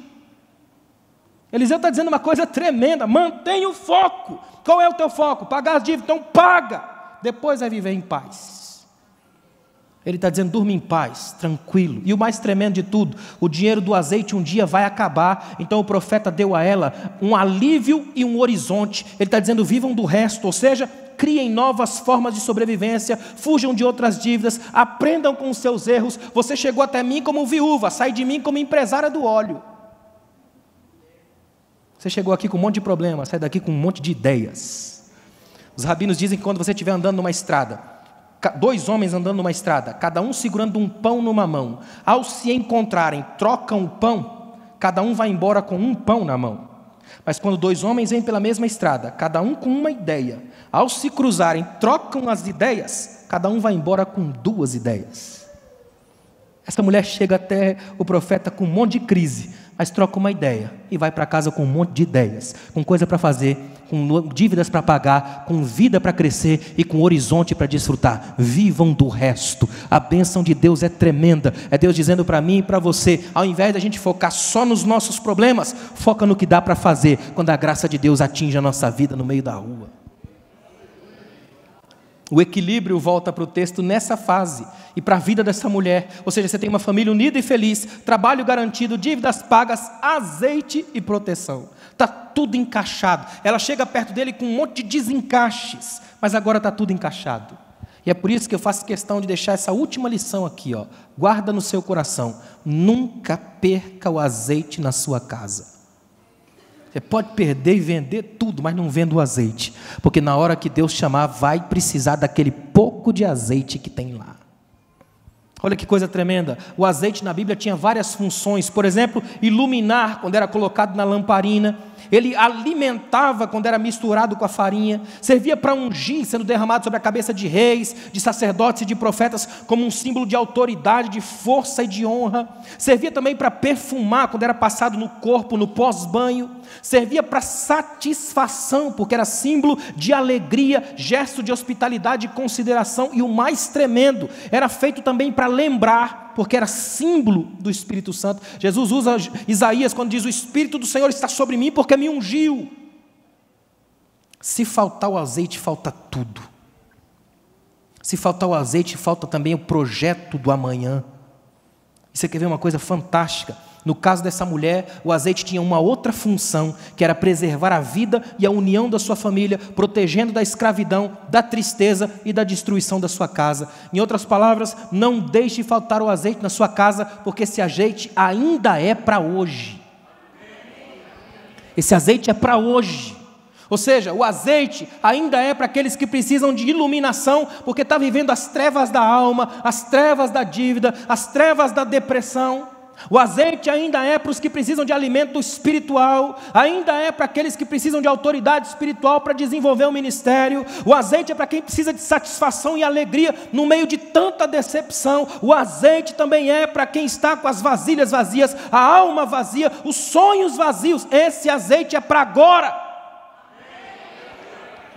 Eliseu está dizendo uma coisa tremenda: mantenha o foco. Qual é o teu foco? Pagar as dívidas, então paga. Depois vai viver em paz. Ele está dizendo: durma em paz, tranquilo. E o mais tremendo de tudo, o dinheiro do azeite um dia vai acabar. Então o profeta deu a ela um alívio e um horizonte. Ele está dizendo: vivam do resto, ou seja, criem novas formas de sobrevivência, fujam de outras dívidas, aprendam com os seus erros. Você chegou até mim como viúva, sai de mim como empresária do óleo. Você chegou aqui com um monte de problemas, sai daqui com um monte de ideias. Os rabinos dizem que quando você estiver andando numa estrada, 2 homens andando numa estrada, cada um segurando um pão numa mão, ao se encontrarem, trocam o pão, cada um vai embora com um pão na mão. Mas quando 2 homens vêm pela mesma estrada, cada um com uma ideia, ao se cruzarem, trocam as ideias, cada um vai embora com 2 ideias. Essa mulher chega até o profeta com um monte de crise, mas troca uma ideia e vai para casa com um monte de ideias, com coisa para fazer, com dívidas para pagar, com vida para crescer e com horizonte para desfrutar. Vivam do resto. A bênção de Deus é tremenda. É Deus dizendo para mim e para você: ao invés de a gente focar só nos nossos problemas, foca no que dá para fazer quando a graça de Deus atinge a nossa vida no meio da rua. O equilíbrio volta para o texto nessa fase e para a vida dessa mulher. Ou seja, você tem uma família unida e feliz, trabalho garantido, dívidas pagas, azeite e proteção. Está tudo encaixado. Ela chega perto dele com um monte de desencaixes, mas agora está tudo encaixado. E é por isso que eu faço questão de deixar essa última lição aqui, ó. Guarda no seu coração. Nunca perca o azeite na sua casa. Você pode perder e vender tudo, mas não venda o azeite. Porque na hora que Deus chamar, vai precisar daquele pouco de azeite que tem lá. Olha que coisa tremenda. O azeite na Bíblia tinha várias funções. Por exemplo, iluminar quando era colocado na lamparina. Ele alimentava quando era misturado com a farinha. Servia para ungir, sendo derramado sobre a cabeça de reis, de sacerdotes e de profetas, como um símbolo de autoridade, de força e de honra. Servia também para perfumar quando era passado no corpo, no pós-banho. Servia para satisfação, porque era símbolo de alegria, gesto de hospitalidade e consideração. E o mais tremendo, era feito também para lembrar, porque era símbolo do Espírito Santo. Jesus usa Isaías quando diz: o Espírito do Senhor está sobre mim porque me ungiu. Se faltar o azeite, falta tudo. Se faltar o azeite, falta também o projeto do amanhã. E você quer ver uma coisa fantástica? No caso dessa mulher, o azeite tinha uma outra função, que era preservar a vida e a união da sua família, protegendo da escravidão, da tristeza e da destruição da sua casa. Em outras palavras, não deixe faltar o azeite na sua casa, porque esse azeite ainda é para hoje. Esse azeite é para hoje. Ou seja, o azeite ainda é para aqueles que precisam de iluminação, porque está vivendo as trevas da alma, as trevas da dívida, as trevas da depressão. O azeite ainda é para os que precisam de alimento espiritual, ainda é para aqueles que precisam de autoridade espiritual para desenvolver o ministério. O azeite é para quem precisa de satisfação e alegria no meio de tanta decepção. O azeite também é para quem está com as vasilhas vazias, a alma vazia, os sonhos vazios. Esse azeite é para agora.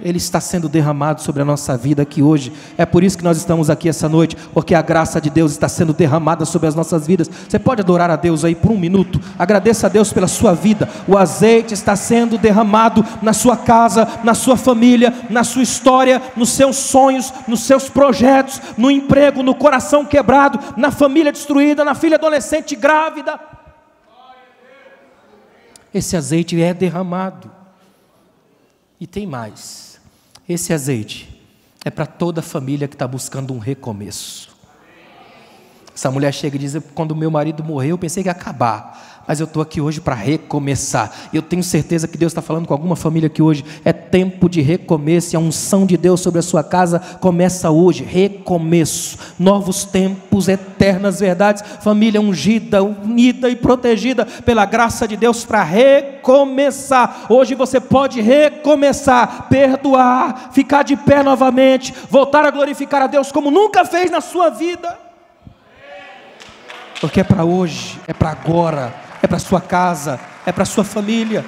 Ele está sendo derramado sobre a nossa vida aqui hoje. É por isso que nós estamos aqui essa noite, porque a graça de Deus está sendo derramada sobre as nossas vidas. Você pode adorar a Deus aí por um minuto? Agradeça a Deus pela sua vida. O azeite está sendo derramado na sua casa, na sua família, na sua história, nos seus sonhos, nos seus projetos, no emprego, no coração quebrado, na família destruída, na filha adolescente grávida. Esse azeite é derramado. E tem mais. Esse azeite é para toda a família que está buscando um recomeço. Essa mulher chega e diz: quando meu marido morreu, eu pensei que ia acabar, mas eu estou aqui hoje para recomeçar. Eu tenho certeza que Deus está falando com alguma família aqui hoje. É tempo de recomeço, e a unção de Deus sobre a sua casa começa hoje. Recomeço, novos tempos, eternas verdades. Família ungida, unida e protegida pela graça de Deus para recomeçar. Hoje você pode recomeçar, perdoar, ficar de pé novamente, voltar a glorificar a Deus como nunca fez na sua vida. Porque é para hoje, é para agora, é para sua casa, é para sua família.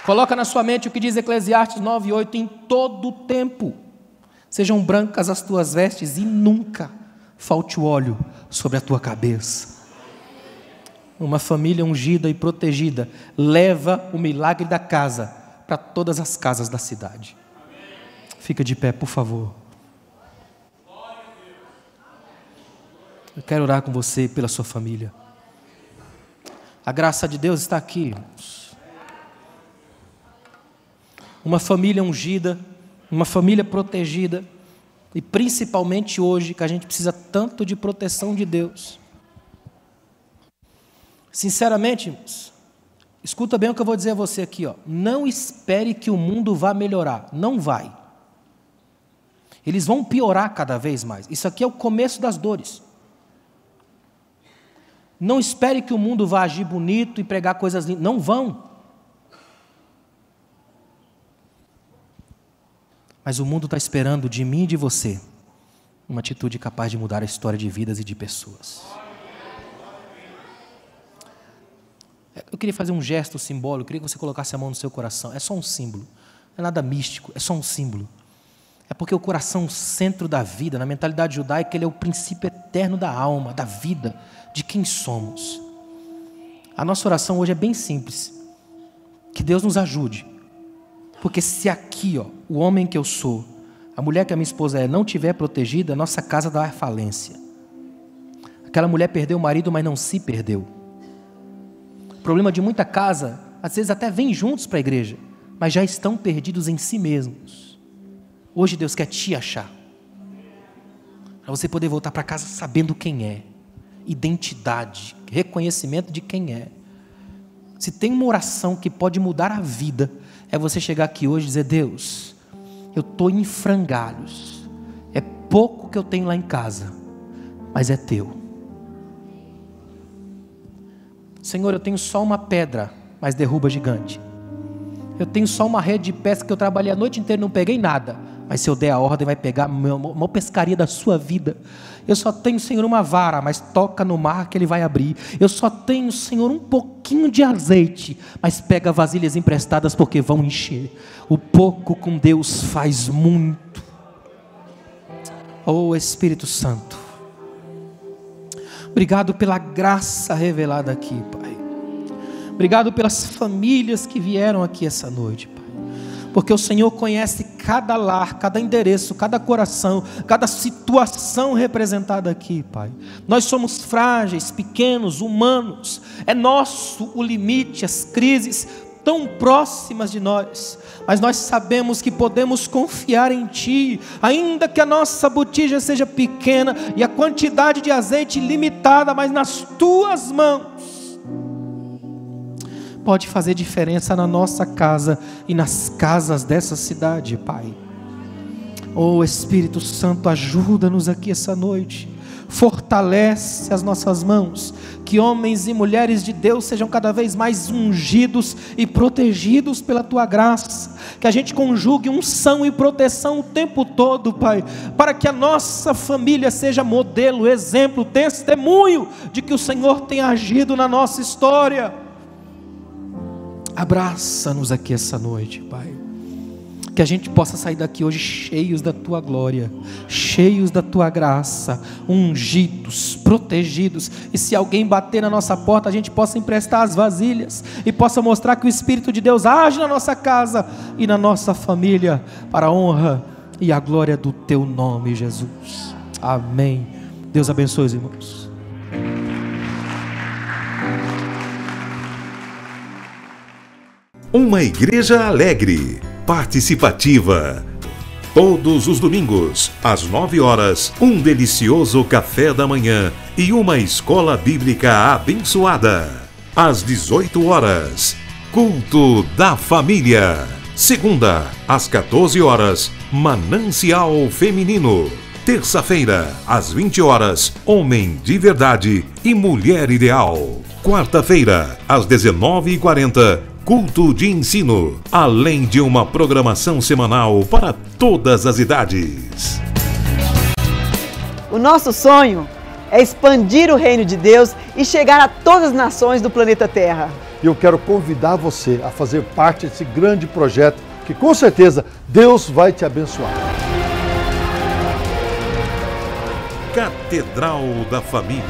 Coloca na sua mente o que diz Eclesiastes 9:8: em todo o tempo sejam brancas as tuas vestes e nunca falte o óleo sobre a tua cabeça. Uma família ungida e protegida leva o milagre da casa para todas as casas da cidade. Fica de pé, por favor. Eu quero orar com você e pela sua família. A graça de Deus está aqui, irmãos. Uma família ungida, uma família protegida, e principalmente hoje, que a gente precisa tanto de proteção de Deus. Sinceramente, irmãos, escuta bem o que eu vou dizer a você aqui, ó. Não espere que o mundo vá melhorar, não vai. Eles vão piorar cada vez mais. Isso aqui é o começo das dores. Não espere que o mundo vá agir bonito e pregar coisas lindas. Não vão. Mas o mundo está esperando de mim e de você uma atitude capaz de mudar a história de vidas e de pessoas. Eu queria fazer um gesto simbólico. Eu queria que você colocasse a mão no seu coração. É só um símbolo. Não é nada místico. É só um símbolo. É porque o coração, o centro da vida, na mentalidade judaica, ele é o princípio eterno da alma, da vida, de quem somos. A nossa oração hoje é bem simples. Que Deus nos ajude. Porque se aqui, ó, o homem que eu sou, a mulher que a minha esposa não tiver protegida, nossa casa dá falência. Aquela mulher perdeu o marido, mas não se perdeu. O problema de muita casa, às vezes até vêm juntos para a igreja, mas já estão perdidos em si mesmos. Hoje Deus quer te achar, para você poder voltar para casa sabendo quem é, identidade, reconhecimento de quem é. Se tem uma oração que pode mudar a vida, é você chegar aqui hoje e dizer: Deus, eu estou em frangalhos, é pouco que eu tenho lá em casa, mas é teu. Senhor, eu tenho só uma pedra, mas derruba gigante. Eu tenho só uma rede de pesca que eu trabalhei a noite inteira e não peguei nada, mas se eu der a ordem vai pegar a maior pescaria da sua vida. Eu só tenho, Senhor, uma vara, mas toca no mar que ele vai abrir. Eu só tenho, Senhor, um pouquinho de azeite, mas pega vasilhas emprestadas porque vão encher. O pouco com Deus faz muito. Oh Espírito Santo, obrigado pela graça revelada aqui, Pai. Obrigado pelas famílias que vieram aqui essa noite, Pai. Porque o Senhor conhece cada lar, cada endereço, cada coração, cada situação representada aqui, Pai. Nós somos frágeis, pequenos, humanos. É nosso o limite, as crises tão próximas de nós. Mas nós sabemos que podemos confiar em Ti, ainda que a nossa botija seja pequena e a quantidade de azeite limitada, mas nas Tuas mãos pode fazer diferença na nossa casa e nas casas dessa cidade, Pai. Oh Espírito Santo, ajuda-nos aqui essa noite, fortalece as nossas mãos, que homens e mulheres de Deus sejam cada vez mais ungidos e protegidos pela Tua graça, que a gente conjugue unção e proteção o tempo todo, Pai, para que a nossa família seja modelo, exemplo, testemunho de que o Senhor tem agido na nossa história. Abraça-nos aqui essa noite, Pai, que a gente possa sair daqui hoje cheios da Tua glória, cheios da Tua graça, ungidos, protegidos, e se alguém bater na nossa porta, a gente possa emprestar as vasilhas, e possa mostrar que o Espírito de Deus age na nossa casa e na nossa família, para a honra e a glória do Teu nome, Jesus. Amém. Deus abençoe os irmãos. Uma igreja alegre, participativa. Todos os domingos, às 9 horas, um delicioso café da manhã e uma escola bíblica abençoada. Às 18 horas, culto da família. Segunda, às 14 horas, manancial feminino. Terça-feira, às 20 horas, homem de verdade e mulher ideal. Quarta-feira, às 19h40, culto de ensino, além de uma programação semanal para todas as idades. O nosso sonho é expandir o reino de Deus e chegar a todas as nações do planeta Terra. E eu quero convidar você a fazer parte desse grande projeto que com certeza Deus vai te abençoar. Catedral da Família.